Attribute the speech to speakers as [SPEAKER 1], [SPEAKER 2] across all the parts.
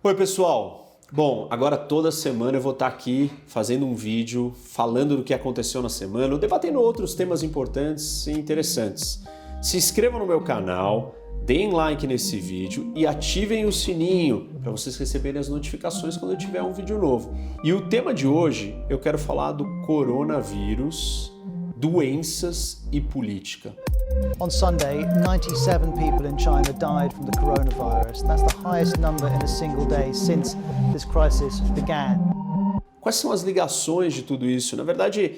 [SPEAKER 1] Oi pessoal, bom, agora toda semana eu vou estar aqui fazendo um vídeo falando do que aconteceu na semana, debatendo outros temas importantes e interessantes. Se inscrevam no meu canal, deem like nesse vídeo e ativem o sininho para vocês receberem as notificações quando eu tiver um vídeo novo. E o tema de hoje eu quero falar do coronavírus, doenças e política.
[SPEAKER 2] On Sunday, 97 people in China died from the coronavirus. That's the highest number in a single day since this crisis began.
[SPEAKER 1] Quais são as ligações de tudo isso? Na verdade,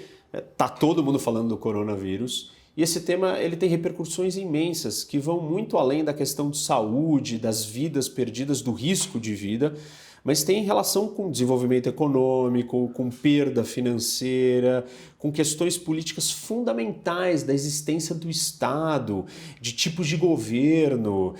[SPEAKER 1] tá todo mundo falando do coronavírus e esse tema ele tem repercussões imensas que vão muito além da questão de saúde, das vidas perdidas, do risco de vida, mas tem relação com desenvolvimento econômico, com perda financeira, com questões políticas fundamentais da existência do Estado, de tipos de governo,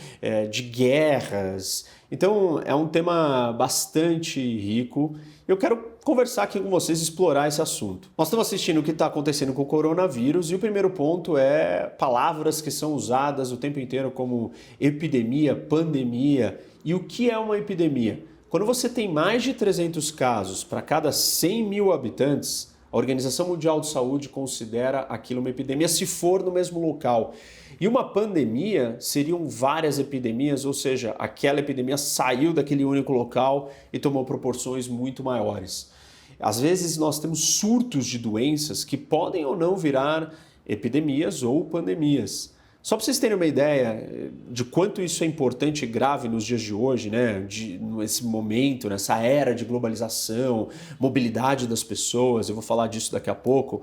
[SPEAKER 1] de guerras. Então é um tema bastante rico. Eu quero conversar aqui com vocês, explorar esse assunto. Nós estamos assistindo o que está acontecendo com o coronavírus e o primeiro ponto é palavras que são usadas o tempo inteiro como epidemia, pandemia. E o que é uma epidemia? Quando você tem mais de 300 casos para cada 100 mil habitantes, a Organização Mundial de Saúde considera aquilo uma epidemia se for no mesmo local. E uma pandemia seriam várias epidemias, ou seja, aquela epidemia saiu daquele único local e tomou proporções muito maiores. Às vezes nós temos surtos de doenças que podem ou não virar epidemias ou pandemias. Só para vocês terem uma ideia de quanto isso é importante e grave nos dias de hoje, né? Nesse momento, nessa era de globalização, mobilidade das pessoas, eu vou falar disso daqui a pouco.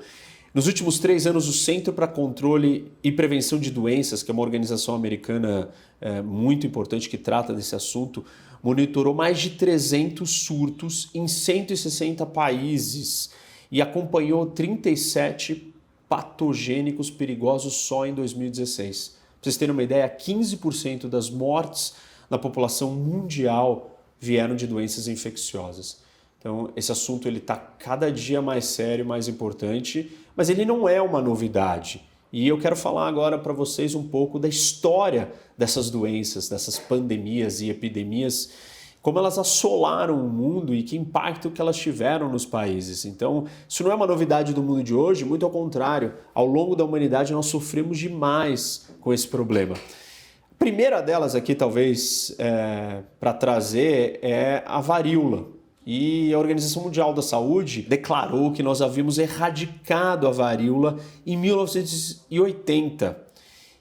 [SPEAKER 1] Nos últimos 3 anos, o Centro para Controle e Prevenção de Doenças, que é uma organização americana muito importante que trata desse assunto, monitorou mais de 300 surtos em 160 países e acompanhou 37 patogênicos perigosos só em 2016. Para vocês terem uma ideia, 15% das mortes na população mundial vieram de doenças infecciosas. Então, esse assunto está cada dia mais sério, mais importante, mas ele não é uma novidade. E eu quero falar agora para vocês um pouco da história dessas doenças, dessas pandemias e epidemias, como elas assolaram o mundo e que impacto que elas tiveram nos países. Então, isso não é uma novidade do mundo de hoje, muito ao contrário. Ao longo da humanidade, nós sofremos demais com esse problema. A primeira delas aqui, talvez, para trazer é a varíola. E a Organização Mundial da Saúde declarou que nós havíamos erradicado a varíola em 1980.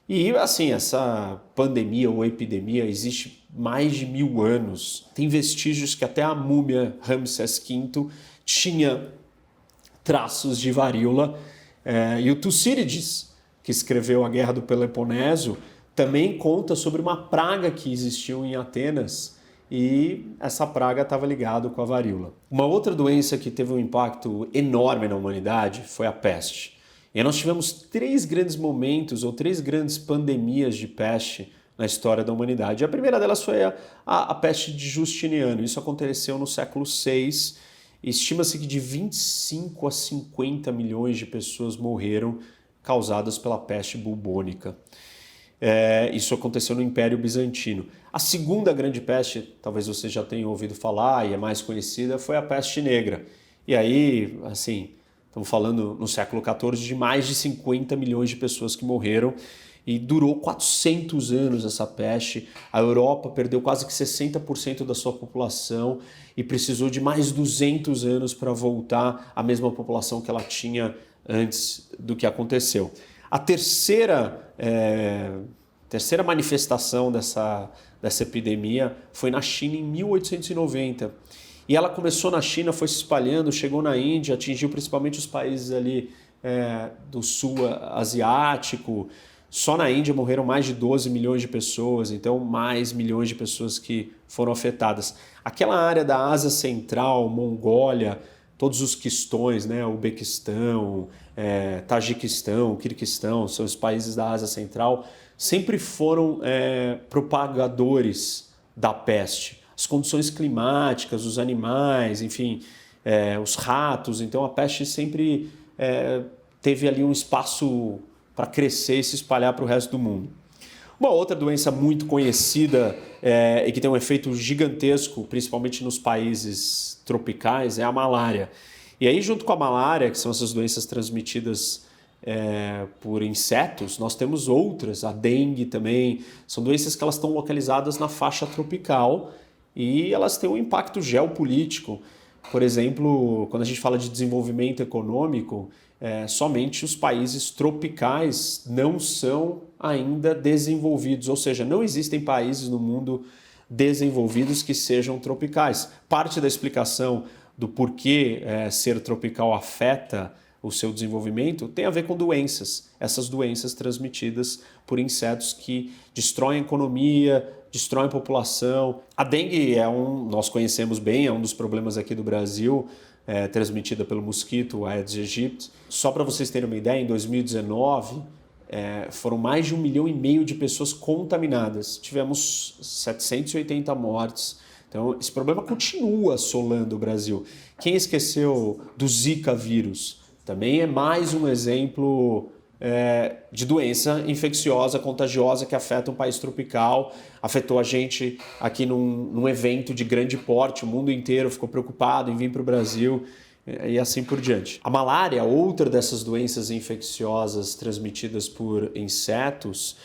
[SPEAKER 1] E assim, essa pandemia ou epidemia existe mais de 1000 anos. Tem vestígios que até a múmia Ramsés V tinha traços de varíola. E o Tucídides, que escreveu A Guerra do Peloponeso, também conta sobre uma praga que existiu em Atenas e essa praga estava ligada com a varíola. Uma outra doença que teve um impacto enorme na humanidade foi a peste. E aí nós tivemos 3 grandes momentos ou 3 grandes pandemias de peste na história da humanidade. A primeira delas foi a peste de Justiniano. Isso aconteceu no século VI. Estima-se que de 25 a 50 milhões de pessoas morreram causadas pela peste bubônica. Isso aconteceu no Império Bizantino. A segunda grande peste, talvez você já tenha ouvido falar e é mais conhecida, foi a peste negra. E aí, assim, estamos falando no século XIV de mais de 50 milhões de pessoas que morreram e durou 400 anos essa peste. A Europa perdeu quase que 60% da sua população e precisou de mais 200 anos para voltar à mesma população que ela tinha antes do que aconteceu. A terceira manifestação dessa epidemia foi na China em 1890. E ela começou na China, foi se espalhando, chegou na Índia, atingiu principalmente os países ali do sul asiático. Só na Índia morreram mais de 12 milhões de pessoas, então mais milhões de pessoas que foram afetadas. Aquela área da Ásia Central, Mongólia, todos os quistões, né, Uzbequistão, Tajiquistão, Quirguistão, são os países da Ásia Central, sempre foram propagadores da peste. As condições climáticas, os animais, enfim, os ratos, então a peste sempre teve ali um espaço para crescer e se espalhar para o resto do mundo. Uma outra doença muito conhecida e que tem um efeito gigantesco, principalmente nos países tropicais, é a malária. E aí, junto com a malária, que são essas doenças transmitidas por insetos, nós temos outras, a dengue também. São doenças que elas estão localizadas na faixa tropical e elas têm um impacto geopolítico. Por exemplo, quando a gente fala de desenvolvimento econômico, somente os países tropicais não são ainda desenvolvidos, ou seja, não existem países no mundo desenvolvidos que sejam tropicais. Parte da explicação do porquê ser tropical afeta o seu desenvolvimento tem a ver com doenças, essas doenças transmitidas por insetos que destroem a economia, destroem a população. A dengue nós conhecemos bem, é um dos problemas aqui do Brasil, transmitida pelo mosquito Aedes aegypti. Só para vocês terem uma ideia, em 2019 foram mais de 1,5 milhão de pessoas contaminadas. Tivemos 780 mortes. Então, esse problema continua assolando o Brasil. Quem esqueceu do Zika vírus? Também é mais um exemplo de doença infecciosa, contagiosa, que afeta um país tropical. Afetou a gente aqui num evento de grande porte. O mundo inteiro ficou preocupado em vir para o Brasil e assim por diante. A malária, outra dessas doenças infecciosas transmitidas por insetos,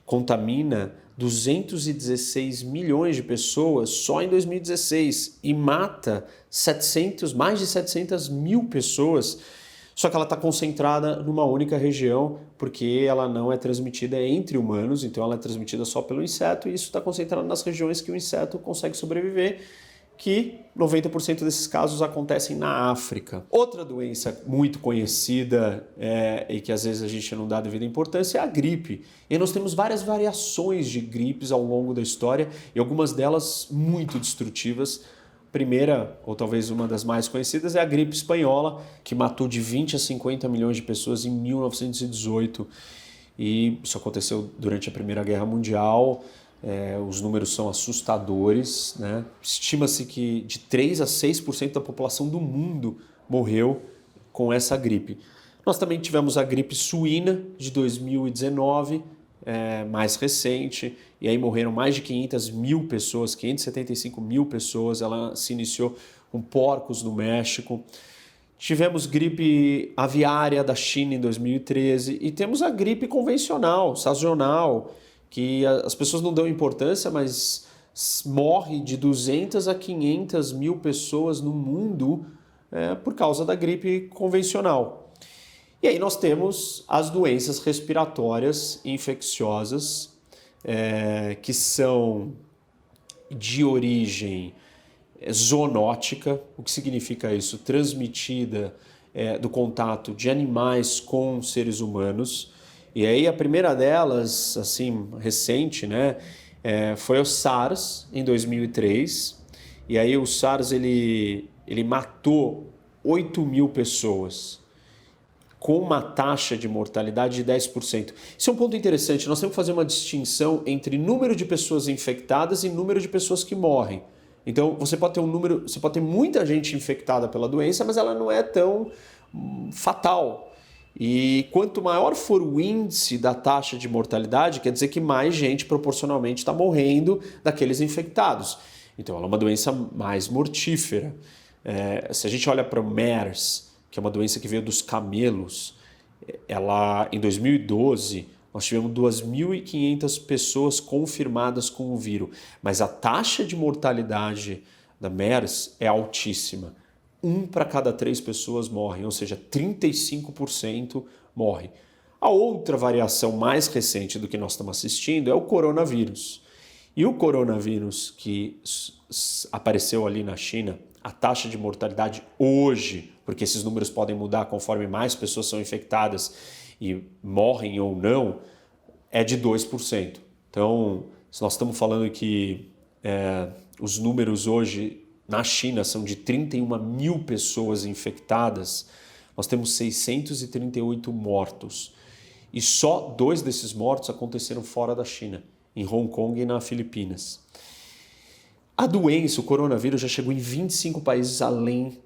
[SPEAKER 1] contamina 216 milhões de pessoas só em 2016 e mata mais de 700 mil pessoas. Só que ela está concentrada numa única região, porque ela não é transmitida entre humanos, então ela é transmitida só pelo inseto, e isso está concentrado nas regiões que o inseto consegue sobreviver, que 90% desses casos acontecem na África. Outra doença muito conhecida e que às vezes a gente não dá devida importância é a gripe. E nós temos várias variações de gripes ao longo da história, e algumas delas muito destrutivas. Primeira, ou talvez uma das mais conhecidas, é a gripe espanhola, que matou de 20 a 50 milhões de pessoas em 1918. E isso aconteceu durante a Primeira Guerra Mundial. Os números são assustadores, né? Estima-se que de 3 a 6% da população do mundo morreu com essa gripe. Nós também tivemos a gripe suína de 2019, mais recente, e aí morreram mais de 500 mil pessoas, 575 mil pessoas. Ela se iniciou com porcos no México. Tivemos gripe aviária da China em 2013 e temos a gripe convencional, sazonal, que as pessoas não dão importância, mas morre de 200 a 500 mil pessoas no mundo por causa da gripe convencional. E aí nós temos as doenças respiratórias infecciosas, que são de origem zoonótica. O que significa isso? Transmitida do contato de animais com seres humanos. E aí a primeira delas, assim, recente, né, foi o SARS, em 2003. E aí o SARS ele matou 8 mil pessoas, com uma taxa de mortalidade de 10%. Isso é um ponto interessante. Nós temos que fazer uma distinção entre número de pessoas infectadas e número de pessoas que morrem. Então, você pode ter muita gente infectada pela doença, mas ela não é tão fatal. E quanto maior for o índice da taxa de mortalidade, quer dizer que mais gente proporcionalmente está morrendo daqueles infectados. Então, ela é uma doença mais mortífera. Se a gente olha para o MERS, que é uma doença que veio dos camelos, em 2012, nós tivemos 2.500 pessoas confirmadas com o vírus, mas a taxa de mortalidade da MERS é altíssima. 1 para cada 3 pessoas morrem, ou seja, 35% morrem. A outra variação mais recente do que nós estamos assistindo é o coronavírus. E o coronavírus que apareceu ali na China, a taxa de mortalidade hoje, porque esses números podem mudar conforme mais pessoas são infectadas e morrem ou não, é de 2%. Então, se nós estamos falando que os números hoje na China são de 31 mil pessoas infectadas, nós temos 638 mortos. E só 2 desses mortos aconteceram fora da China, em Hong Kong e nas Filipinas. A doença, o coronavírus, já chegou em 25 países além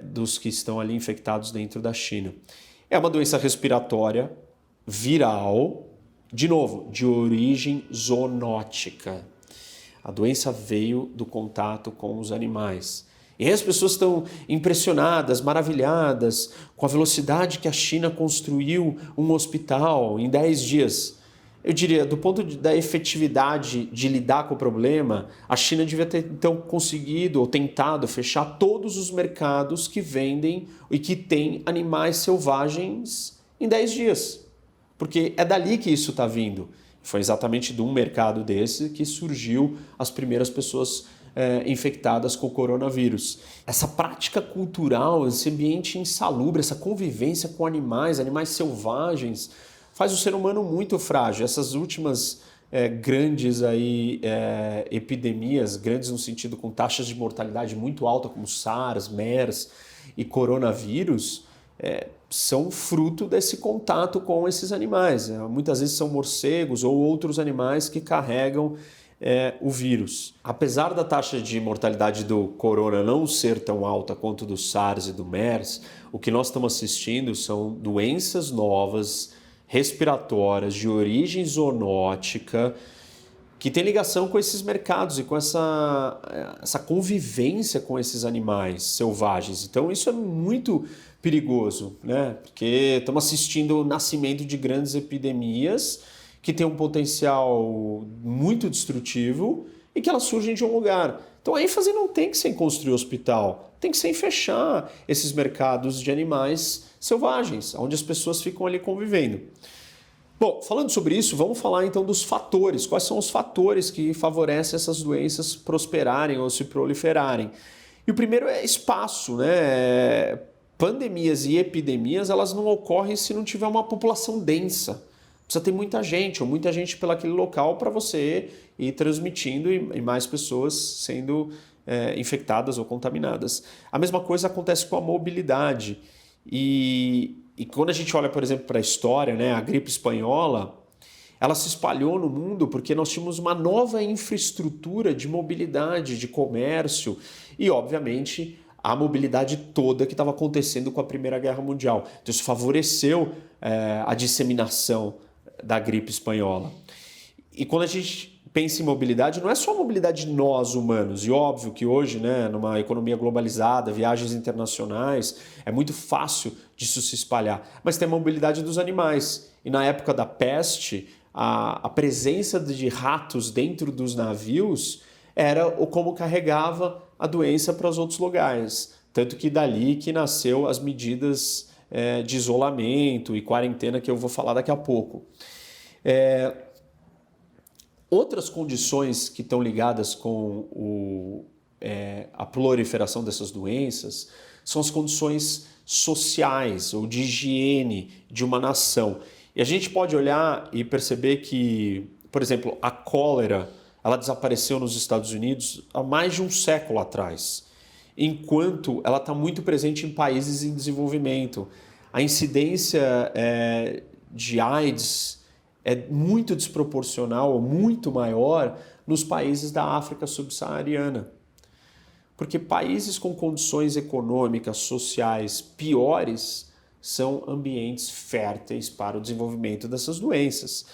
[SPEAKER 1] dos que estão ali infectados dentro da China. É uma doença respiratória, viral, De novo, de origem zoonótica. A doença veio do contato com os animais. E aí as pessoas estão impressionadas, maravilhadas com a velocidade que a China construiu um hospital em 10 dias. Eu diria, do ponto da efetividade de lidar com o problema, a China devia ter então conseguido ou tentado fechar todos os mercados que vendem e que têm animais selvagens em 10 dias. Porque é dali que isso está vindo. Foi exatamente de um mercado desse que surgiu as primeiras pessoas infectadas com o coronavírus. Essa prática cultural, esse ambiente insalubre, essa convivência com animais selvagens, faz o ser humano muito frágil. Essas últimas grandes epidemias, grandes no sentido com taxas de mortalidade muito alta, como SARS, MERS e coronavírus, são fruto desse contato com esses animais. Muitas vezes são morcegos ou outros animais que carregam o vírus. Apesar da taxa de mortalidade do corona não ser tão alta quanto do SARS e do MERS, o que nós estamos assistindo são doenças novas, respiratórias, de origem zoonótica, que tem ligação com esses mercados e com essa convivência com esses animais selvagens. Então isso é muito perigoso, né? Porque estamos assistindo o nascimento de grandes epidemias que têm um potencial muito destrutivo e que elas surgem de um lugar. Então a ênfase não tem que ser em construir hospital, tem que ser em fechar esses mercados de animais selvagens, onde as pessoas ficam ali convivendo. Bom, falando sobre isso, vamos falar então dos fatores. Quais são os fatores que favorecem essas doenças prosperarem ou se proliferarem? E o primeiro é espaço, né? Pandemias e epidemias, elas não ocorrem se não tiver uma população densa. Precisa ter muita gente, ou muita gente pelaquele local para você ir transmitindo e mais pessoas sendo infectadas ou contaminadas. A mesma coisa acontece com a mobilidade. E quando a gente olha, por exemplo, para a história, né, a gripe espanhola, ela se espalhou no mundo porque nós tínhamos uma nova infraestrutura de mobilidade, de comércio e, obviamente, a mobilidade toda que estava acontecendo com a Primeira Guerra Mundial. Então isso favoreceu a disseminação da gripe espanhola. E quando a gente pensa em mobilidade, não é só a mobilidade de nós humanos, e óbvio que hoje, né, numa economia globalizada, viagens internacionais, é muito fácil disso se espalhar, mas tem a mobilidade dos animais. E na época da peste, a presença de ratos dentro dos navios era como carregava a doença para os outros lugares. Tanto que dali que nasceu as medidas de isolamento e quarentena que eu vou falar daqui a pouco. Outras condições que estão ligadas com a proliferação dessas doenças são as condições sociais ou de higiene de uma nação. E a gente pode olhar e perceber que, por exemplo, a cólera, ela desapareceu nos Estados Unidos há mais de um século atrás, enquanto ela está muito presente em países em desenvolvimento. A incidência de AIDS é muito desproporcional, muito maior nos países da África subsaariana. Porque países com condições econômicas, sociais piores são ambientes férteis para o desenvolvimento dessas doenças.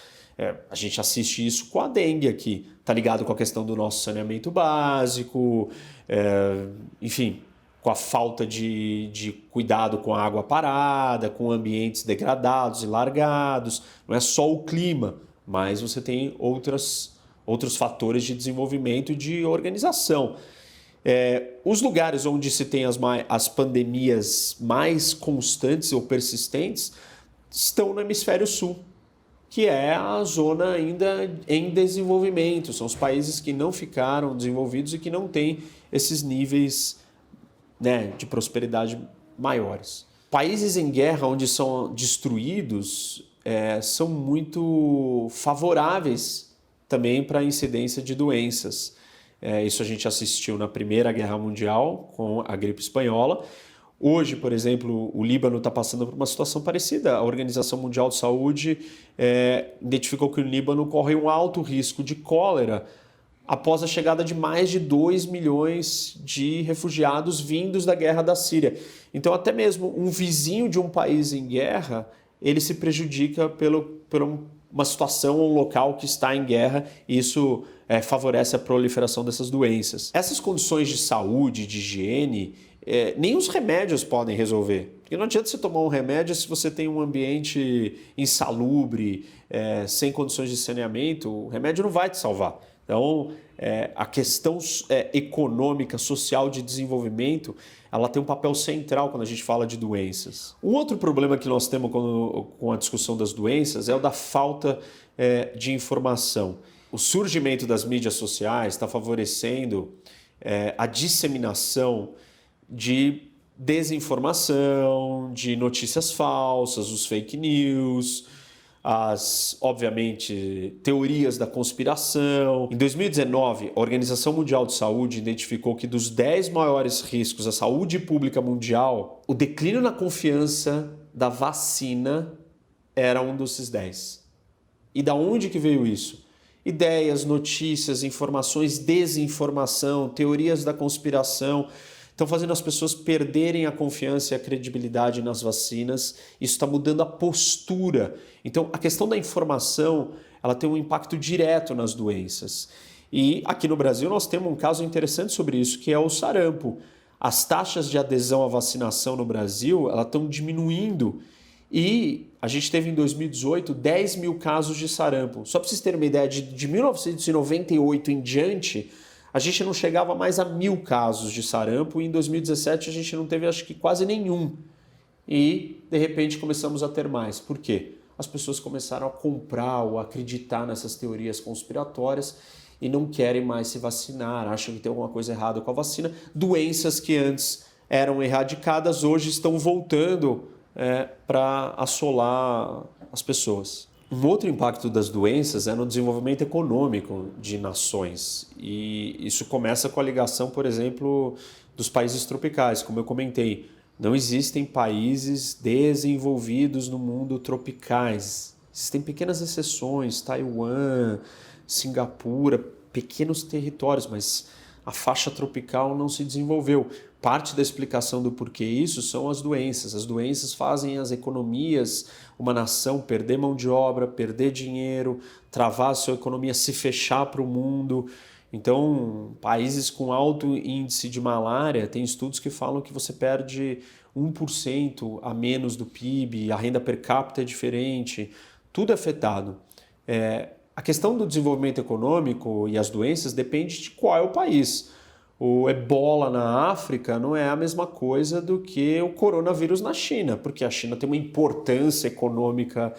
[SPEAKER 1] A gente assiste isso com a dengue aqui, tá ligado com a questão do nosso saneamento básico, enfim, com a falta de cuidado com a água parada, com ambientes degradados e largados. Não é só o clima, mas você tem outros fatores de desenvolvimento e de organização. Os lugares onde se tem as pandemias mais constantes ou persistentes estão no hemisfério sul, que é a zona ainda em desenvolvimento. São os países que não ficaram desenvolvidos e que não têm esses níveis, né, de prosperidade maiores. Países em guerra onde são destruídos são muito favoráveis também para a incidência de doenças. Isso a gente assistiu na Primeira Guerra Mundial com a gripe espanhola. Hoje, por exemplo, o Líbano está passando por uma situação parecida. A Organização Mundial de Saúde identificou que o Líbano corre um alto risco de cólera após a chegada de mais de 2 milhões de refugiados vindos da guerra da Síria. Então, até mesmo um vizinho de um país em guerra, ele se prejudica por uma situação ou um local que está em guerra, e isso favorece a proliferação dessas doenças. Essas condições de saúde, de higiene, nem os remédios podem resolver. Porque não adianta você tomar um remédio se você tem um ambiente insalubre, sem condições de saneamento, o remédio não vai te salvar. Então, a questão econômica, social de desenvolvimento, ela tem um papel central quando a gente fala de doenças. Um outro problema que nós temos com a discussão das doenças é o da falta de informação. O surgimento das mídias sociais está favorecendo a disseminação de desinformação, de notícias falsas, os fake news, obviamente, teorias da conspiração. Em 2019, a Organização Mundial de Saúde identificou que dos 10 maiores riscos à saúde pública mundial, o declínio na confiança da vacina era um desses 10. E da onde que veio isso? Ideias, notícias, informações, desinformação, teorias da conspiração estão fazendo as pessoas perderem a confiança e a credibilidade nas vacinas. Isso está mudando a postura. Então, a questão da informação, ela tem um impacto direto nas doenças. E aqui no Brasil nós temos um caso interessante sobre isso, que é o sarampo. As taxas de adesão à vacinação no Brasil, elas estão diminuindo. E a gente teve em 2018 10 mil casos de sarampo. Só para vocês terem uma ideia, de 1998 em diante, a gente não chegava mais a 1.000 casos de sarampo e em 2017 a gente não teve, acho que quase nenhum. E, de repente, começamos a ter mais. Por quê? As pessoas começaram a comprar ou a acreditar nessas teorias conspiratórias e não querem mais se vacinar, acham que tem alguma coisa errada com a vacina. Doenças que antes eram erradicadas, hoje estão voltando para assolar as pessoas. Um outro impacto das doenças é no desenvolvimento econômico de nações. E isso começa com a ligação, por exemplo, dos países tropicais. Como eu comentei, não existem países desenvolvidos no mundo tropicais. Existem pequenas exceções, Taiwan, Singapura, pequenos territórios, mas a faixa tropical não se desenvolveu. Parte da explicação do porquê isso são as doenças. As doenças fazem as economias, uma nação perder mão de obra, perder dinheiro, travar a sua economia, se fechar para o mundo. Então, países com alto índice de malária, tem estudos que falam que você perde 1% a menos do PIB, a renda per capita é diferente, tudo é afetado. A questão do desenvolvimento econômico e as doenças depende de qual é o país. O ebola na África não é a mesma coisa do que o coronavírus na China, porque a China tem uma importância econômica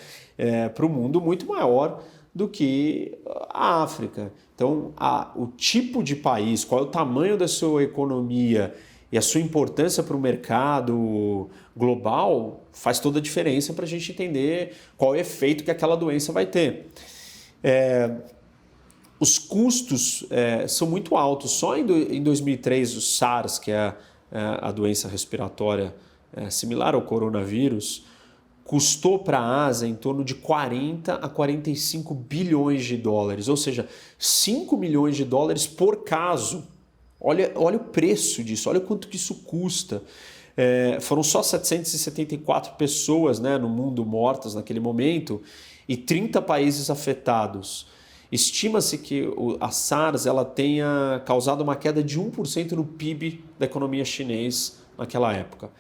[SPEAKER 1] para o mundo muito maior do que a África. Então, o tipo de país, qual é o tamanho da sua economia e a sua importância para o mercado global faz toda a diferença para a gente entender qual é o efeito que aquela doença vai ter. Os custos são muito altos. Só em 2003, o SARS, que é a doença respiratória similar ao coronavírus, custou para a Ásia em torno de 40 a 45 bilhões de dólares, ou seja, 5 milhões de dólares por caso. Olha o preço disso, olha quanto que isso custa. Foram só 774 pessoas, no mundo mortas naquele momento e 30 países afetados. Estima-se que a SARS ela tenha causado uma queda de 1% no PIB da economia chinesa naquela época.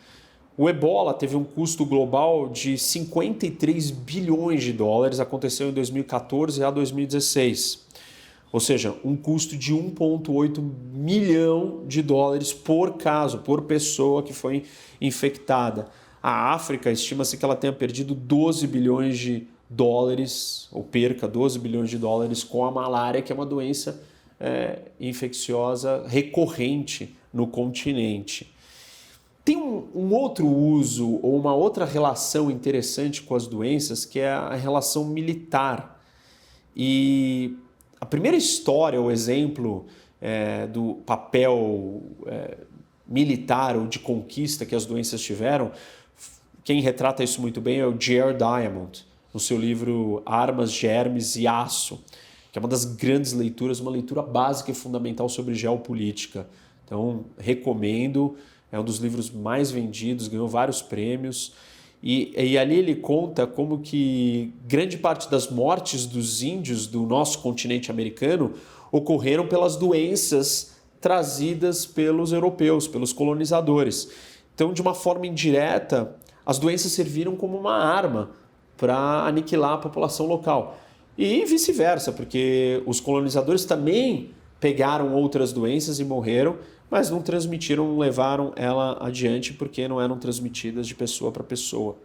[SPEAKER 1] O ebola teve um custo global de 53 bilhões de dólares, aconteceu em 2014 a 2016. Ou seja, um custo de 1,8 milhão de dólares por caso, por pessoa que foi infectada. A África, estima-se que ela tenha perdido 12 bilhões de dólares, ou perca 12 bilhões de dólares com a malária, que é uma doença infecciosa recorrente no continente. Tem um outro uso ou uma outra relação interessante com as doenças, que é a relação militar. E a primeira história, o exemplo do papel militar ou de conquista que as doenças tiveram, quem retrata isso muito bem é o Jared Diamond, no seu livro Armas, Germes e Aço, que é uma das grandes leituras, uma leitura básica e fundamental sobre geopolítica. Então, recomendo, é um dos livros mais vendidos, ganhou vários prêmios E ali ele conta como que grande parte das mortes dos índios do nosso continente americano ocorreram pelas doenças trazidas pelos europeus, pelos colonizadores. Então, de uma forma indireta, as doenças serviram como uma arma para aniquilar a população local. E vice-versa, porque os colonizadores também pegaram outras doenças e morreram, mas não transmitiram, não levaram ela adiante porque não eram transmitidas de pessoa para pessoa.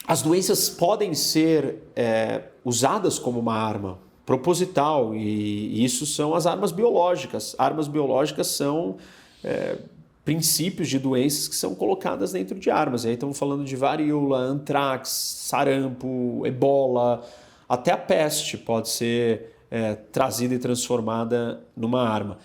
[SPEAKER 1] As doenças podem ser usadas como uma arma proposital, e isso são as armas biológicas. Armas biológicas são princípios de doenças que são colocadas dentro de armas. E aí estamos falando de varíola, antrax, sarampo, ebola, até a peste pode ser trazida e transformada numa arma.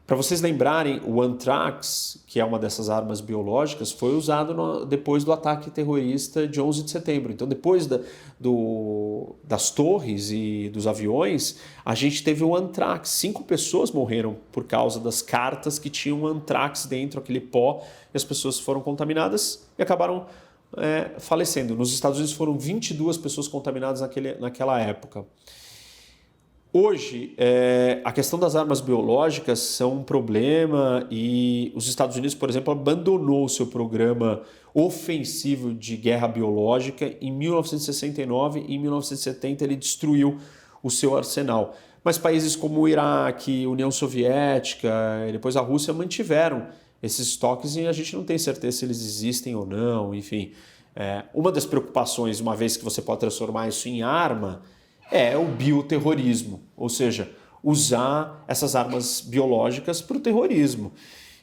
[SPEAKER 1] Para vocês lembrarem, o antrax, que é uma dessas armas biológicas, foi usado depois do ataque terrorista de 11 de setembro. Então, depois das torres e dos aviões, a gente teve o antrax. 5 pessoas morreram por causa das cartas que tinham antrax dentro, aquele pó, e as pessoas foram contaminadas e acabaram falecendo. Nos Estados Unidos foram 22 pessoas contaminadas naquela época. Hoje, a questão das armas biológicas são um problema e os Estados Unidos, por exemplo, abandonou o seu programa ofensivo de guerra biológica em 1969 e em 1970 ele destruiu o seu arsenal. Mas países como o Iraque, União Soviética e depois a Rússia mantiveram esses estoques e a gente não tem certeza se eles existem ou não, enfim. Uma das preocupações, uma vez que você pode transformar isso em arma, é o bioterrorismo, ou seja, usar essas armas biológicas para o terrorismo.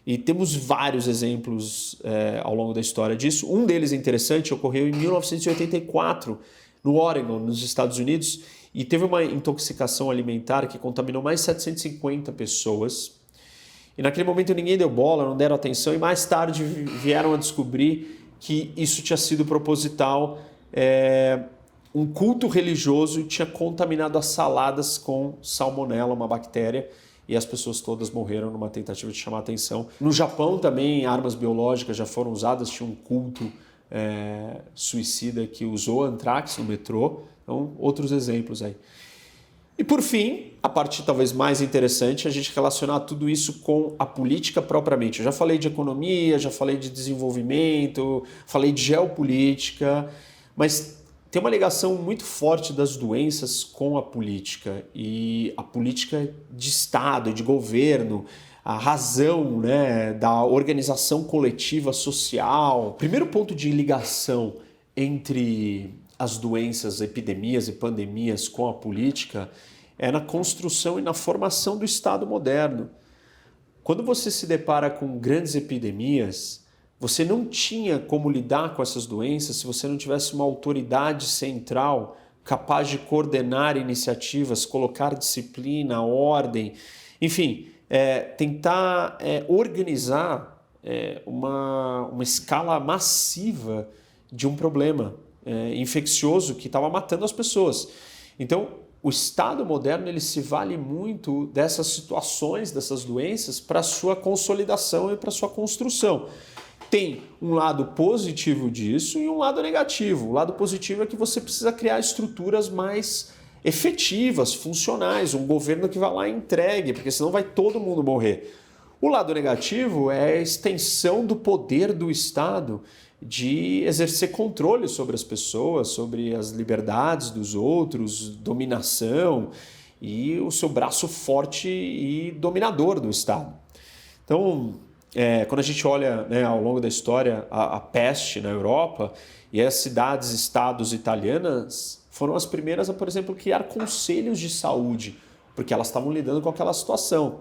[SPEAKER 1] E temos vários exemplos ao longo da história disso. Um deles interessante ocorreu em 1984, no Oregon, nos Estados Unidos, e teve uma intoxicação alimentar que contaminou mais de 750 pessoas. E naquele momento ninguém deu bola, não deram atenção, e mais tarde vieram a descobrir que isso tinha sido proposital. Um culto religioso tinha contaminado as saladas com salmonela, uma bactéria, e as pessoas todas morreram numa tentativa de chamar atenção. No Japão também armas biológicas já foram usadas, tinha um culto suicida que usou antrax no metrô, então outros exemplos aí. E por fim, a parte talvez mais interessante, a gente relacionar tudo isso com a política propriamente. Eu já falei de economia, já falei de desenvolvimento, falei de geopolítica, mas tem uma ligação muito forte das doenças com a política e a política de Estado, de governo, a razão, da organização coletiva social. O primeiro ponto de ligação entre as doenças, epidemias e pandemias com a política é na construção e na formação do Estado moderno. Quando você se depara com grandes epidemias, você não tinha como lidar com essas doenças se você não tivesse uma autoridade central capaz de coordenar iniciativas, colocar disciplina, ordem, enfim, tentar organizar uma escala massiva de um problema infeccioso que estava matando as pessoas. Então, o Estado moderno ele se vale muito dessas situações, dessas doenças, para a sua consolidação e para a sua construção. Tem um lado positivo disso e um lado negativo. O lado positivo é que você precisa criar estruturas mais efetivas, funcionais, um governo que vai lá e entregue, porque senão vai todo mundo morrer. O lado negativo é a extensão do poder do Estado de exercer controle sobre as pessoas, sobre as liberdades dos outros, dominação e o seu braço forte e dominador do Estado. Então, quando a gente olha ao longo da história a peste na Europa e as cidades-estados italianas foram as primeiras a, por exemplo, criar conselhos de saúde, porque elas estavam lidando com aquela situação.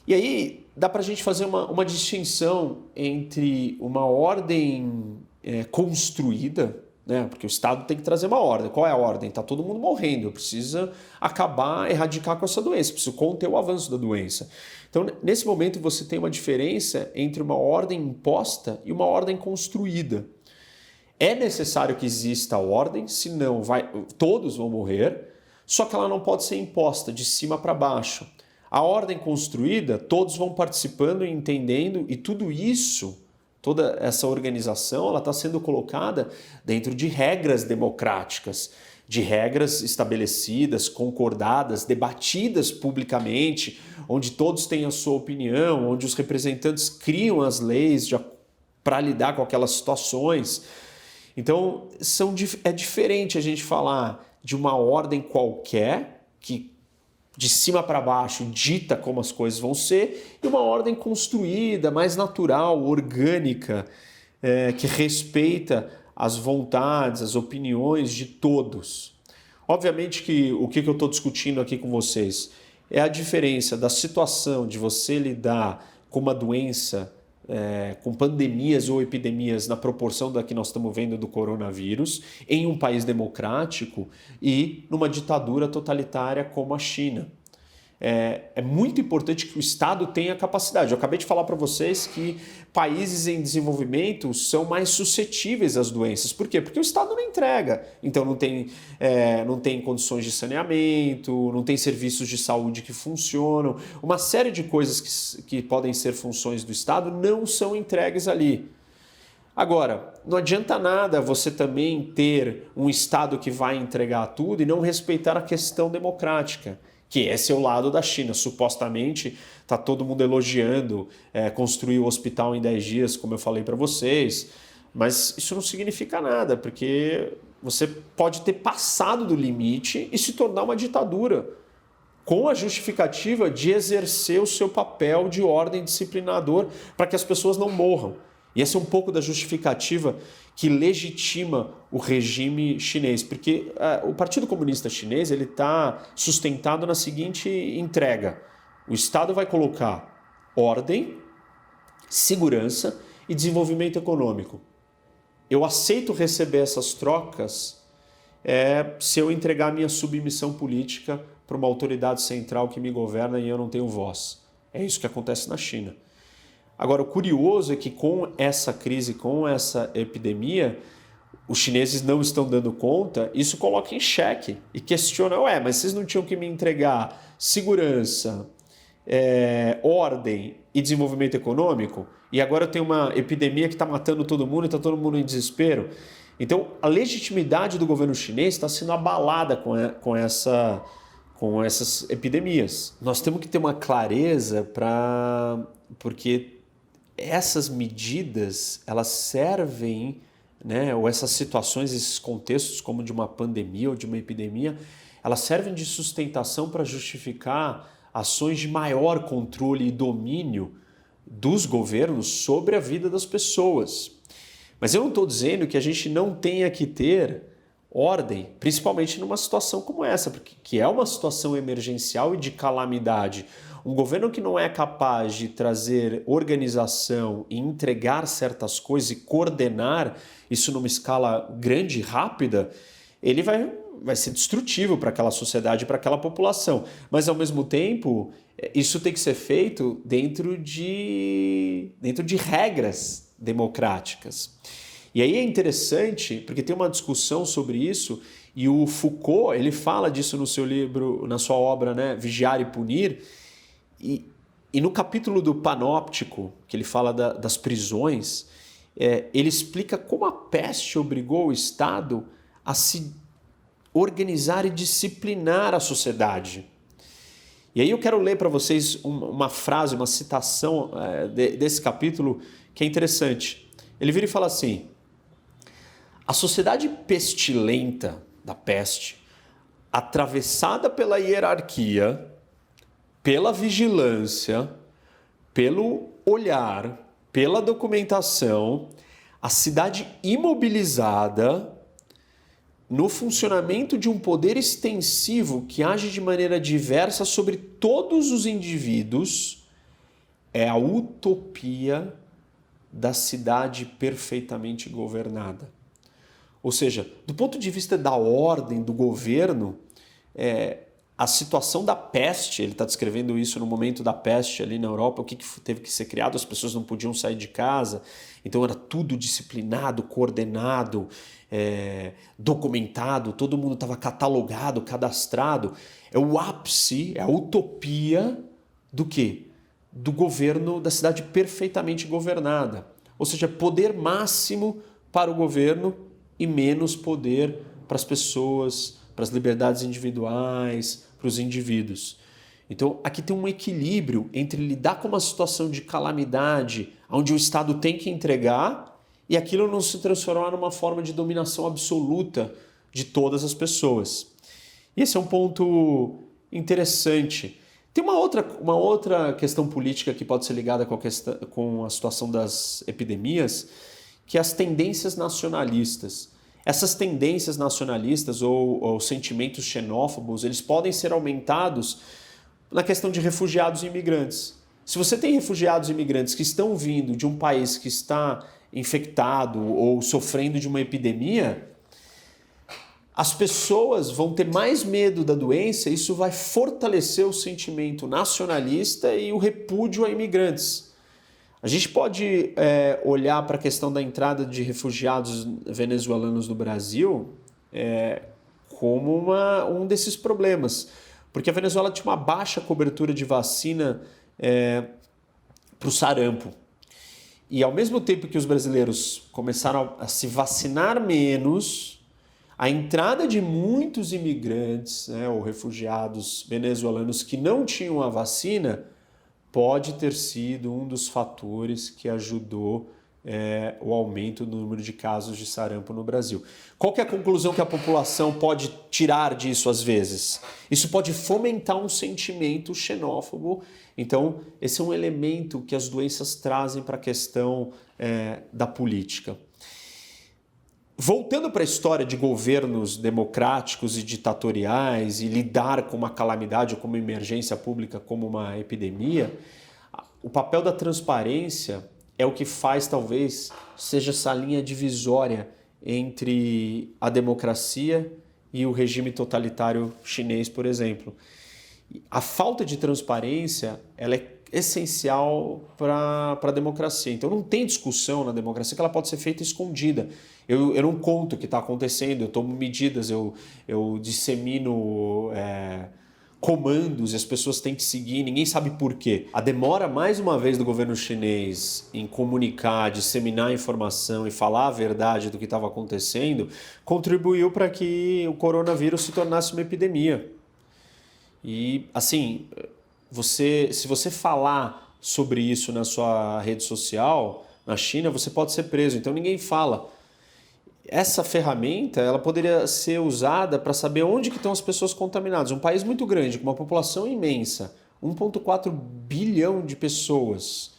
[SPEAKER 1] E aí dá para a gente fazer uma distinção entre uma ordem construída, porque o Estado tem que trazer uma ordem. Qual é a ordem? Está todo mundo morrendo, precisa acabar, erradicar com essa doença, precisa conter o avanço da doença. Então, nesse momento, você tem uma diferença entre uma ordem imposta e uma ordem construída. É necessário que exista a ordem, senão todos vão morrer, só que ela não pode ser imposta de cima para baixo. A ordem construída, todos vão participando e entendendo, e tudo isso toda essa organização, ela está sendo colocada dentro de regras democráticas, de regras estabelecidas, concordadas, debatidas publicamente, onde todos têm a sua opinião, onde os representantes criam as leis para lidar com aquelas situações. Então, é diferente a gente falar de uma ordem qualquer, que de cima para baixo dita como as coisas vão ser, e uma ordem construída, mais natural, orgânica, que respeita as vontades, as opiniões de todos. Obviamente que o que eu estou discutindo aqui com vocês é a diferença da situação de você lidar com uma doença, com pandemias ou epidemias na proporção da que nós estamos vendo do coronavírus, em um país democrático e numa ditadura totalitária como a China. É muito importante que o Estado tenha capacidade. Eu acabei de falar para vocês que países em desenvolvimento são mais suscetíveis às doenças. Por quê? Porque o Estado não entrega. Então não tem condições de saneamento, não tem serviços de saúde que funcionam. Uma série de coisas que podem ser funções do Estado não são entregues ali. Agora, não adianta nada você também ter um Estado que vai entregar tudo e não respeitar a questão democrática, que esse é o lado da China. Supostamente está todo mundo elogiando construir o hospital em 10 dias, como eu falei para vocês, mas isso não significa nada, porque você pode ter passado do limite e se tornar uma ditadura, com a justificativa de exercer o seu papel de ordem disciplinador para que as pessoas não morram. E essa é um pouco da justificativa que legitima o regime chinês, porque o Partido Comunista Chinês está sustentado na seguinte entrega: o Estado vai colocar ordem, segurança e desenvolvimento econômico. Eu aceito receber essas trocas se eu entregar minha submissão política para uma autoridade central que me governa e eu não tenho voz. É isso que acontece na China. Agora, o curioso é que com essa crise, com essa epidemia, os chineses não estão dando conta, isso coloca em xeque e questiona, mas vocês não tinham que me entregar segurança, ordem e desenvolvimento econômico? E agora tem uma epidemia que está matando todo mundo e está todo mundo em desespero. Então, a legitimidade do governo chinês está sendo abalada com essas epidemias. Nós temos que ter uma clareza porque essas medidas, elas servem, ou essas situações, esses contextos como de uma pandemia ou de uma epidemia, elas servem de sustentação para justificar ações de maior controle e domínio dos governos sobre a vida das pessoas. Mas eu não estou dizendo que a gente não tenha que ter ordem, principalmente numa situação como essa, porque que é uma situação emergencial e de calamidade. Um governo que não é capaz de trazer organização e entregar certas coisas e coordenar isso numa escala grande e rápida, ele vai ser destrutivo para aquela sociedade, para aquela população. Mas, ao mesmo tempo, isso tem que ser feito dentro de regras democráticas. E aí é interessante, porque tem uma discussão sobre isso, e o Foucault, ele fala disso no seu livro, na sua obra, Vigiar e Punir, e no capítulo do Panóptico, que ele fala das prisões, ele explica como a peste obrigou o Estado a se organizar e disciplinar a sociedade. E aí eu quero ler para vocês uma frase, uma citação desse capítulo que é interessante. Ele vira e fala assim: a sociedade pestilenta da peste, atravessada pela hierarquia, pela vigilância, pelo olhar, pela documentação, a cidade imobilizada no funcionamento de um poder extensivo que age de maneira diversa sobre todos os indivíduos, é a utopia da cidade perfeitamente governada. Ou seja, do ponto de vista da ordem, do governo, a situação da peste, ele está descrevendo isso no momento da peste ali na Europa, o que teve que ser criado, as pessoas não podiam sair de casa, então era tudo disciplinado, coordenado, documentado, todo mundo estava catalogado, cadastrado. É o ápice, é a utopia do quê? Do governo da cidade perfeitamente governada. Ou seja, poder máximo para o governo e menos poder para as pessoas, para as liberdades individuais, para os indivíduos. Então, aqui tem um equilíbrio entre lidar com uma situação de calamidade, onde o Estado tem que entregar, e aquilo não se transformar numa forma de dominação absoluta de todas as pessoas. E esse é um ponto interessante. Tem uma outra questão política que pode ser ligada com a situação das epidemias, que é as tendências nacionalistas. Essas tendências nacionalistas ou sentimentos xenófobos, eles podem ser aumentados na questão de refugiados e imigrantes. Se você tem refugiados e imigrantes que estão vindo de um país que está infectado ou sofrendo de uma epidemia, as pessoas vão ter mais medo da doença, e isso vai fortalecer o sentimento nacionalista e o repúdio a imigrantes. A gente pode olhar para a questão da entrada de refugiados venezuelanos no Brasil como um desses problemas, porque a Venezuela tinha uma baixa cobertura de vacina para o sarampo. E ao mesmo tempo que os brasileiros começaram a se vacinar menos, a entrada de muitos imigrantes, ou refugiados venezuelanos que não tinham a vacina, pode ter sido um dos fatores que ajudou o aumento do número de casos de sarampo no Brasil. Qual que é a conclusão que a população pode tirar disso às vezes? Isso pode fomentar um sentimento xenófobo. Então, esse é um elemento que as doenças trazem para a questão da política. Voltando para a história de governos democráticos e ditatoriais e lidar com uma calamidade ou com uma emergência pública como uma epidemia, o papel da transparência é o que faz, talvez, seja essa linha divisória entre a democracia e o regime totalitário chinês, por exemplo. A falta de transparência, ela é essencial para a democracia. Então não tem discussão na democracia que ela pode ser feita escondida. Eu não conto o que está acontecendo, eu tomo medidas, eu dissemino comandos e as pessoas têm que seguir, ninguém sabe por quê. A demora, mais uma vez, do governo chinês em comunicar, disseminar informação e falar a verdade do que estava acontecendo, contribuiu para que o coronavírus se tornasse uma epidemia. E, assim, se você falar sobre isso na sua rede social, na China, você pode ser preso, então ninguém fala. Essa ferramenta, ela poderia ser usada para saber onde que estão as pessoas contaminadas. Um país muito grande, com uma população imensa, 1,4 bilhão de pessoas.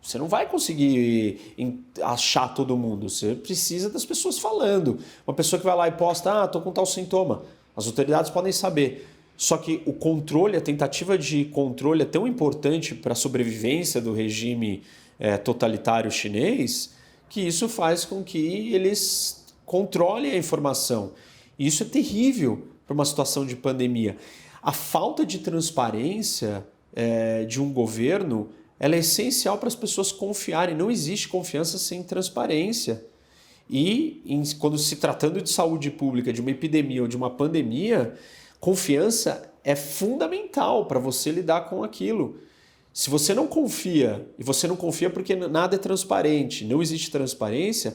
[SPEAKER 1] Você não vai conseguir achar todo mundo, você precisa das pessoas falando. Uma pessoa que vai lá e posta, estou com tal sintoma. As autoridades podem saber. Só que o controle, a tentativa de controle é tão importante para a sobrevivência do regime totalitário chinês, que isso faz com que eles controlem a informação. E isso é terrível para uma situação de pandemia. A falta de transparência de um governo, ela é essencial para as pessoas confiarem. Não existe confiança sem transparência. E quando se tratando de saúde pública, de uma epidemia ou de uma pandemia, confiança é fundamental para você lidar com aquilo. Se você não confia, e você não confia porque nada é transparente, não existe transparência,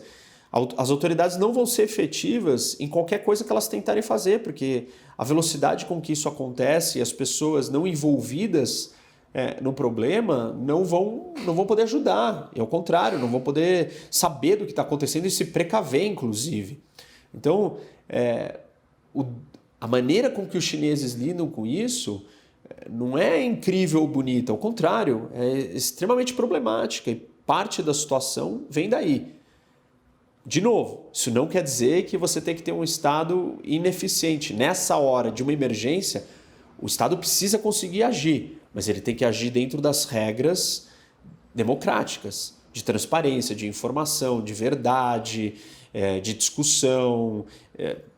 [SPEAKER 1] as autoridades não vão ser efetivas em qualquer coisa que elas tentarem fazer, porque a velocidade com que isso acontece e as pessoas não envolvidas no problema não vão poder ajudar. E ao contrário, não vão poder saber do que está acontecendo e se precaver, inclusive. Então, a maneira com que os chineses lidam com isso não é incrível ou bonita, ao contrário, é extremamente problemática e parte da situação vem daí. De novo, isso não quer dizer que você tem que ter um Estado ineficiente. Nessa hora de uma emergência, o Estado precisa conseguir agir, mas ele tem que agir dentro das regras democráticas, de transparência, de informação, de verdade, de discussão,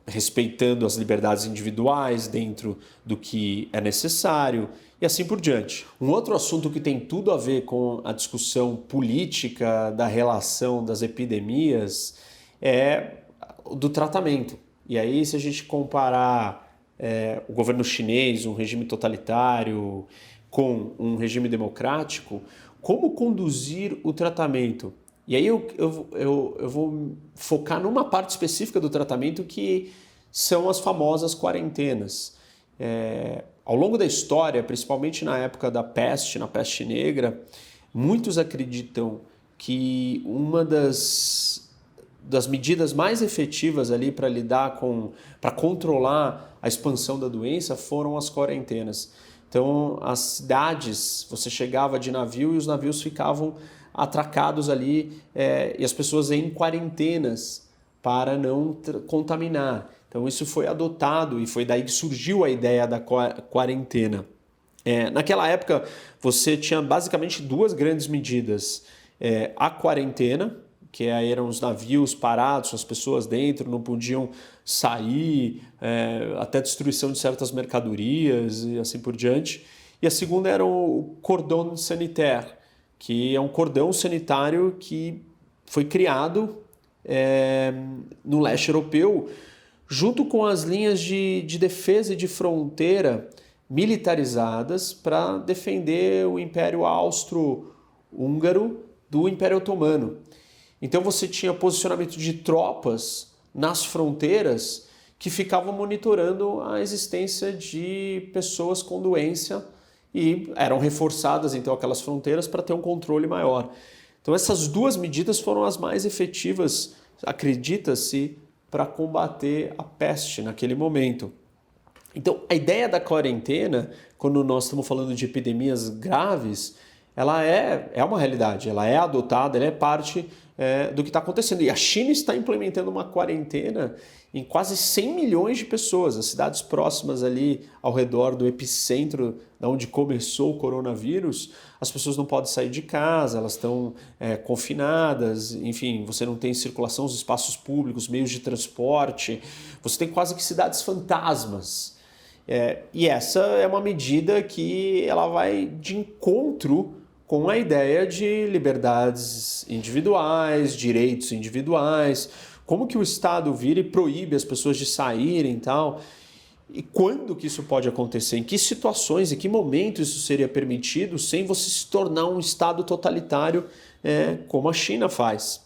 [SPEAKER 1] respeitando as liberdades individuais dentro do que é necessário e assim por diante. Um outro assunto que tem tudo a ver com a discussão política da relação das epidemias é do tratamento. E aí, se a gente comparar o governo chinês, um regime totalitário, com um regime democrático, como conduzir o tratamento? E aí eu vou focar numa parte específica do tratamento que são as famosas quarentenas. Ao longo da história, principalmente na época da peste, na peste negra, muitos acreditam que uma das medidas mais efetivas ali para controlar a expansão da doença foram as quarentenas. Então, as cidades, você chegava de navio e os navios ficavam atracados ali e as pessoas em quarentenas para não contaminar. Então isso foi adotado e foi daí que surgiu a ideia da quarentena. Naquela época você tinha basicamente duas grandes medidas. A quarentena, que aí eram os navios parados, as pessoas dentro não podiam sair, até destruição de certas mercadorias e assim por diante. E a segunda era o cordon sanitaire, que é um cordão sanitário que foi criado no leste europeu, junto com as linhas de defesa e de fronteira militarizadas para defender o Império Austro-Húngaro do Império Otomano. Então você tinha posicionamento de tropas nas fronteiras que ficavam monitorando a existência de pessoas com doença e eram reforçadas então aquelas fronteiras para ter um controle maior. Então essas duas medidas foram as mais efetivas, acredita-se, para combater a peste naquele momento. Então a ideia da quarentena, quando nós estamos falando de epidemias graves, ela é uma realidade, ela é adotada, ela é parte do que está acontecendo. E a China está implementando uma quarentena em quase 100 milhões de pessoas. As cidades próximas ali ao redor do epicentro, da onde começou o coronavírus, as pessoas não podem sair de casa, elas estão confinadas, enfim, você não tem circulação nos espaços públicos, meios de transporte, você tem quase que cidades fantasmas. E essa é uma medida que ela vai de encontro com a ideia de liberdades individuais, direitos individuais, como que o Estado vira e proíbe as pessoas de saírem e tal, e quando que isso pode acontecer, em que situações, em que momento isso seria permitido sem você se tornar um Estado totalitário como a China faz.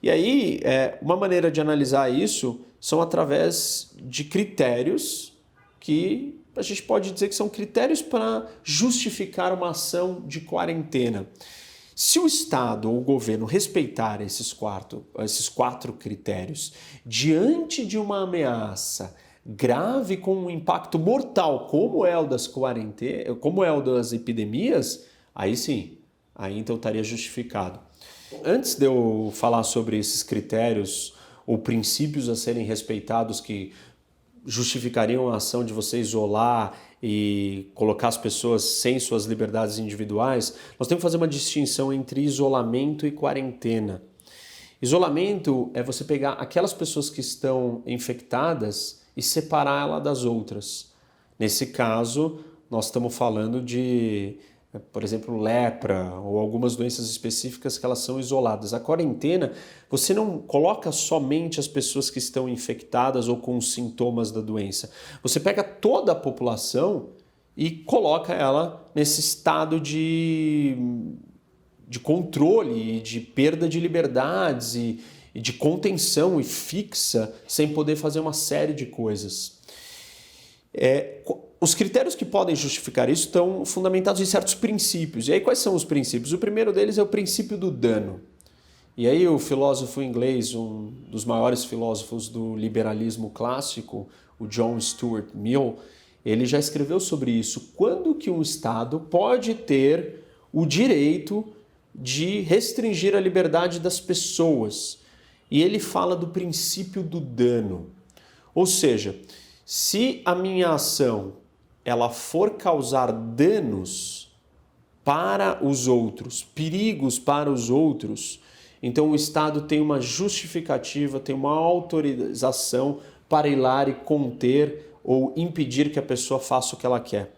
[SPEAKER 1] E aí, uma maneira de analisar isso são através de critérios que a gente pode dizer que são critérios para justificar uma ação de quarentena. Se o Estado ou o governo respeitar esses quatro critérios diante de uma ameaça grave com um impacto mortal, como é o das epidemias, aí sim, aí então estaria justificado. Antes de eu falar sobre esses critérios ou princípios a serem respeitados que justificariam a ação de você isolar e colocar as pessoas sem suas liberdades individuais, nós temos que fazer uma distinção entre isolamento e quarentena. Isolamento é você pegar aquelas pessoas que estão infectadas e separar ela das outras. Nesse caso, nós estamos falando de, por exemplo, lepra ou algumas doenças específicas que elas são isoladas. A quarentena, você não coloca somente as pessoas que estão infectadas ou com os sintomas da doença. Você pega toda a população e coloca ela nesse estado de controle, de perda de liberdades e de contenção e fixa, sem poder fazer uma série de coisas. Os critérios que podem justificar isso estão fundamentados em certos princípios. E aí quais são os princípios? O primeiro deles é o princípio do dano. E aí o filósofo inglês, um dos maiores filósofos do liberalismo clássico, o John Stuart Mill, ele já escreveu sobre isso. Quando que um Estado pode ter o direito de restringir a liberdade das pessoas? E ele fala do princípio do dano. Ou seja, se a minha ação ela for causar danos para os outros, perigos para os outros, então o Estado tem uma justificativa, tem uma autorização para ir lá e conter ou impedir que a pessoa faça o que ela quer.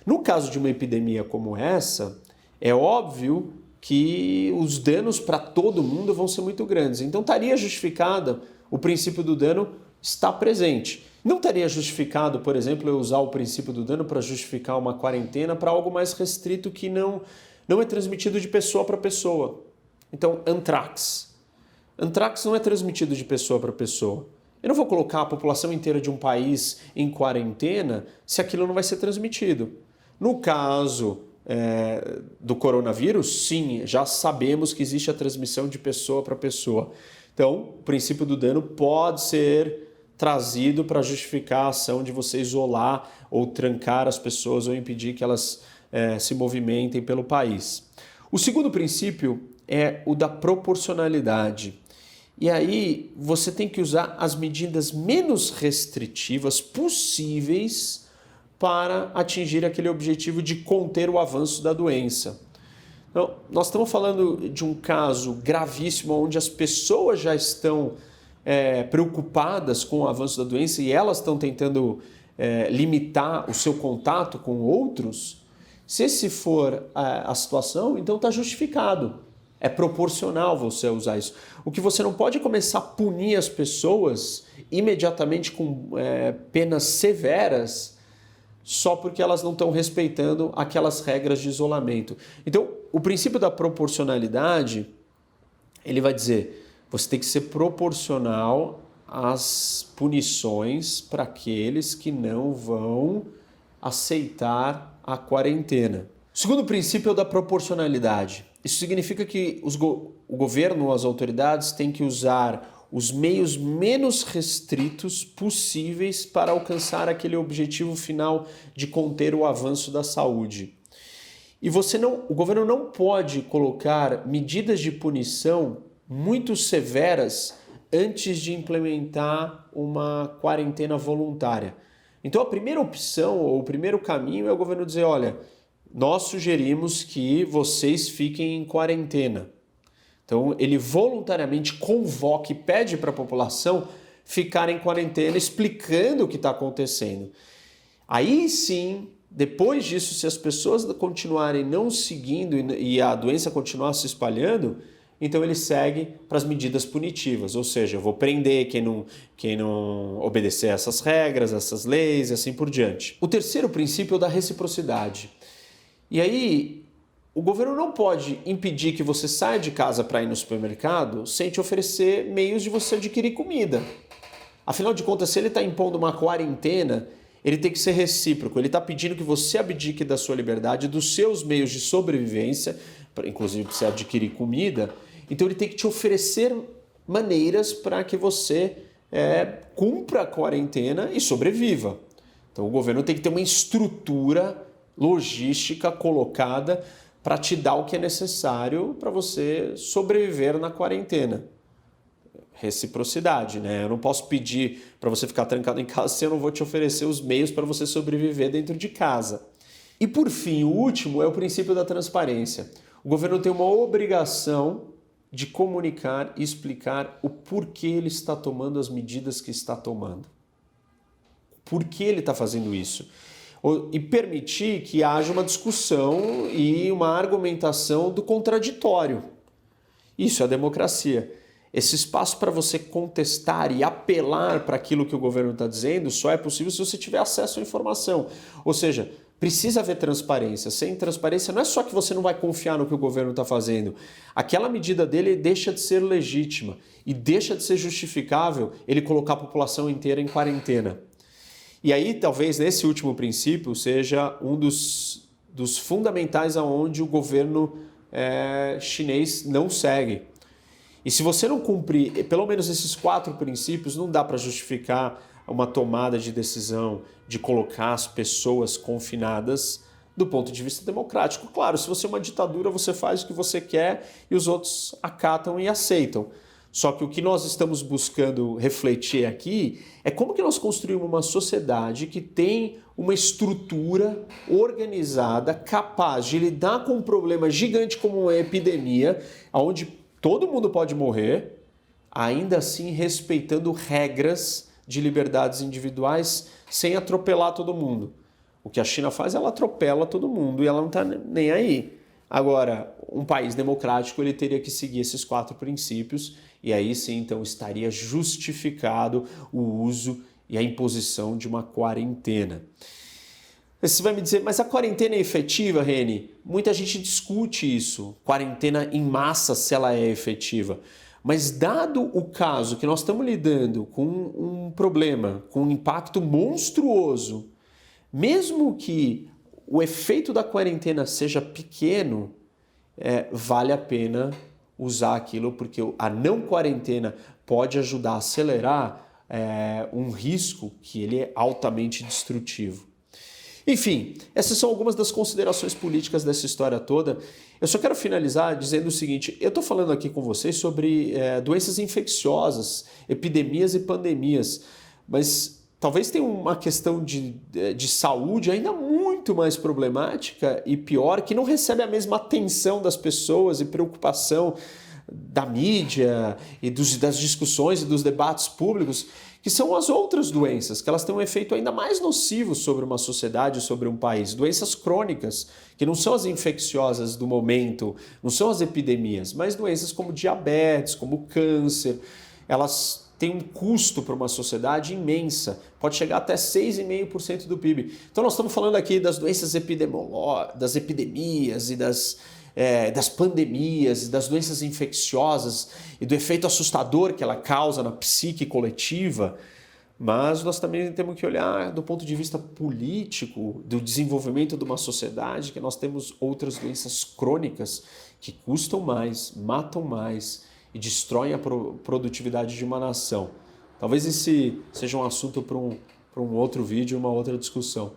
[SPEAKER 1] No caso de uma epidemia como essa, é óbvio que os danos para todo mundo vão ser muito grandes. Então estaria justificado, o princípio do dano está presente. Não estaria justificado, por exemplo, eu usar o princípio do dano para justificar uma quarentena para algo mais restrito que não é transmitido de pessoa para pessoa. Então, anthrax. Anthrax não é transmitido de pessoa para pessoa. Eu não vou colocar a população inteira de um país em quarentena se aquilo não vai ser transmitido. No caso do coronavírus, sim, já sabemos que existe a transmissão de pessoa para pessoa. Então, o princípio do dano pode ser trazido para justificar a ação de você isolar ou trancar as pessoas ou impedir que elas se movimentem pelo país. O segundo princípio é o da proporcionalidade. E aí você tem que usar as medidas menos restritivas possíveis para atingir aquele objetivo de conter o avanço da doença. Então, nós estamos falando de um caso gravíssimo onde as pessoas já estão preocupadas com o avanço da doença e elas estão tentando limitar o seu contato com outros. Se esse for a situação, então está justificado. É proporcional você usar isso. O que você não pode é começar a punir as pessoas imediatamente com penas severas só porque elas não estão respeitando aquelas regras de isolamento. Então, o princípio da proporcionalidade, ele vai dizer, você tem que ser proporcional às punições para aqueles que não vão aceitar a quarentena. O segundo princípio é o da proporcionalidade. Isso significa que o governo ou as autoridades têm que usar os meios menos restritos possíveis para alcançar aquele objetivo final de conter o avanço da saúde. E o governo não pode colocar medidas de punição muito severas antes de implementar uma quarentena voluntária. Então a primeira opção ou o primeiro caminho é o governo dizer, olha, nós sugerimos que vocês fiquem em quarentena. Então, ele voluntariamente convoca e pede para a população ficar em quarentena, explicando o que está acontecendo. Aí sim, depois disso, se as pessoas continuarem não seguindo e a doença continuar se espalhando, então ele segue para as medidas punitivas, ou seja, eu vou prender quem não obedecer a essas regras, essas leis e assim por diante. O terceiro princípio é o da reciprocidade. E aí, o governo não pode impedir que você saia de casa para ir no supermercado sem te oferecer meios de você adquirir comida. Afinal de contas, se ele está impondo uma quarentena, ele tem que ser recíproco. Ele está pedindo que você abdique da sua liberdade, dos seus meios de sobrevivência, inclusive para você adquirir comida. Então ele tem que te oferecer maneiras para que você cumpra a quarentena e sobreviva. Então o governo tem que ter uma estrutura logística colocada para te dar o que é necessário para você sobreviver na quarentena. Reciprocidade, né? Eu não posso pedir para você ficar trancado em casa se eu não vou te oferecer os meios para você sobreviver dentro de casa. E por fim, o último é o princípio da transparência. O governo tem uma obrigação de comunicar e explicar o porquê ele está tomando as medidas que está tomando. Por que ele está fazendo isso? E permitir que haja uma discussão e uma argumentação do contraditório. Isso é a democracia. Esse espaço para você contestar e apelar para aquilo que o governo está dizendo só é possível se você tiver acesso à informação. Ou seja, precisa haver transparência. Sem transparência não é só que você não vai confiar no que o governo está fazendo. Aquela medida dele deixa de ser legítima e deixa de ser justificável ele colocar a população inteira em quarentena. E aí, talvez, nesse último princípio, seja um dos fundamentais aonde o governo chinês não segue. E se você não cumprir pelo menos esses 4 princípios, não dá para justificar uma tomada de decisão de colocar as pessoas confinadas do ponto de vista democrático. Claro, se você é uma ditadura, você faz o que você quer e os outros acatam e aceitam. Só que o que nós estamos buscando refletir aqui é como que nós construímos uma sociedade que tem uma estrutura organizada, capaz de lidar com um problema gigante como uma epidemia, onde todo mundo pode morrer, ainda assim respeitando regras de liberdades individuais sem atropelar todo mundo. O que a China faz, ela atropela todo mundo e ela não está nem aí. Agora, um país democrático ele teria que seguir esses 4 princípios e aí sim, então, estaria justificado o uso e a imposição de uma quarentena. Você vai me dizer, mas a quarentena é efetiva, Reni? Muita gente discute isso, quarentena em massa, se ela é efetiva. Mas dado o caso que nós estamos lidando com um problema, com um impacto monstruoso, mesmo que o efeito da quarentena seja pequeno, vale a pena usar aquilo, porque a não quarentena pode ajudar a acelerar um risco que ele é altamente destrutivo. Enfim, essas são algumas das considerações políticas dessa história toda. Eu só quero finalizar dizendo o seguinte, eu estou falando aqui com vocês sobre doenças infecciosas, epidemias e pandemias, mas talvez tenha uma questão de saúde ainda muito mais problemática e pior, que não recebe a mesma atenção das pessoas e preocupação da mídia e das discussões e dos debates públicos, que são as outras doenças, que elas têm um efeito ainda mais nocivo sobre uma sociedade, sobre um país. Doenças crônicas, que não são as infecciosas do momento, não são as epidemias, mas doenças como diabetes, como câncer, elas têm um custo para uma sociedade imensa, pode chegar até 6,5% do PIB. Então nós estamos falando aqui das doenças das epidemias e das pandemias, das doenças infecciosas e do efeito assustador que ela causa na psique coletiva, mas nós também temos que olhar do ponto de vista político, do desenvolvimento de uma sociedade, que nós temos outras doenças crônicas que custam mais, matam mais e destroem a produtividade de uma nação. Talvez esse seja um assunto para um outro vídeo, uma outra discussão.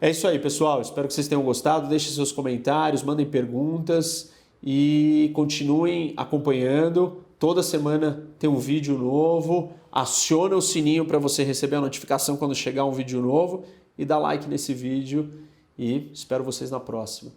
[SPEAKER 1] É isso aí, pessoal. Espero que vocês tenham gostado. Deixem seus comentários, mandem perguntas e continuem acompanhando. Toda semana tem um vídeo novo. Aciona o sininho para você receber a notificação quando chegar um vídeo novo e dá like nesse vídeo. E espero vocês na próxima.